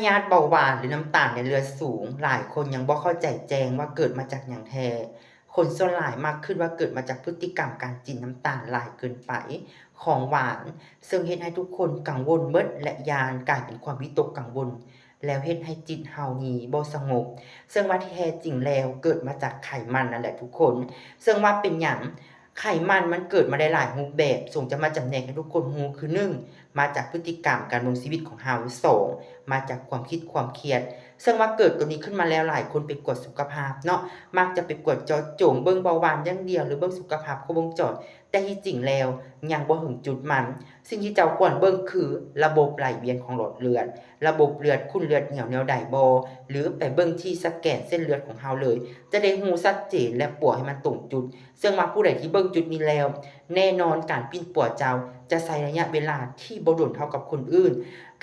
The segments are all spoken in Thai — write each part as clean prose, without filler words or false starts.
ยาธิเบาหวานหรือน้ำตาลในเลือดสูงหลายคนยังบ่เข้าใจแจงว่าเกิดมาจากหยังแท้คนส่วนหลายมากขึ้นว่าเกิดมาจากพฤติกรรมการกินน้ำตาลหลายเกินไปของหวานซึ่งเฮ็ดให้ทุกคนกังวลเบิดและยานกลายเป็นความวิตกกังวลแล้วเฮ็ดให้จิตเฮานี่บ่สงบซึ่งว่าที่แท้จริงแล้วเกิดมาจากไขมันนั่นแหละทุกคนซึ่งว่าเป็นหยังไขมันเกิดมาได้หลายรูปแบบส่งจะมาจำแนกให้ทุกคนรู้คือ1มาจากพฤติกรรมการดำรงชีวิตของเฮา2มาจากความคิดความเครียดซึ่งว่าเกิดตัวนี้ขึ้นมาแล้วหลายคนไปกวดสุขภาพเนาะมักจะไปกวดเจาะจงเบิ่งเบาหวานอย่างเดียวหรือเบิ่งสุขภาพครบวงจรแต่ที่จริงแล้วยังบ่ถึงจุดมันสิ่งที่เจ้าควรเบิ่งคือระบบไหลเวียนของหลอดเลือดระบบเลือดขุ่นเลือดเหนียวแนวใดบ่หรือไปเบิ่งที่สแกนเส้นเลือดของเฮาเลยจะได้รู้ชัดเจนและปัวให้มันตรงจุดซึ่งว่าผู้ใดที่เบิ่งจุดนี้แล้วแน่นอนการปิ้นปัวเจ้าจะใช้ระยะเวลาที่บ่โดนเท่ากับคนอื่น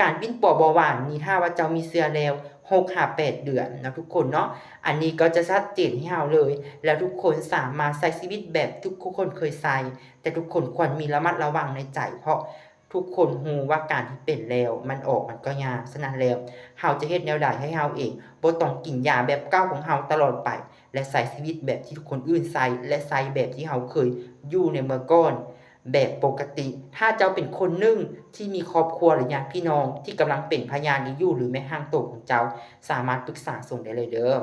การปิ้นปัวเบาหวานนี่ถ้าว่าเจ้ามีเชื้อแล้ว6-8 เดือนนะทุกคนเนาะอันนี้ก็จะชัดเจนให้เฮาเลยแล้วทุกคนสามารถใช้ชีวิตแบบทุกคนเคยใช้แต่ทุกคนควรมีระมัดระวังในใจเพราะทุกคนรู้ว่าการที่เป็นแล้วมันออกมันก็ยากฉะนั้นแล้วเฮาจะเฮ็ดแนวใดให้เฮาเองบ่ต้องกินยาแบบเก่าของเฮาตลอดไปและใช้ชีวิตแบบที่ทุกคนอื่นใช้และใช้แบบที่เฮาเคยอยู่ในเมื่อก่อนแบบปกติถ้าเจ้าเป็นคนหนึ่งที่มีครอบครัวหรือญาติพี่น้องที่กำลังเป็นพยานนี้อยู่หรือแม้ห่างตัวของเจ้าสามารถปรึกษาส่งได้เลยเด้อ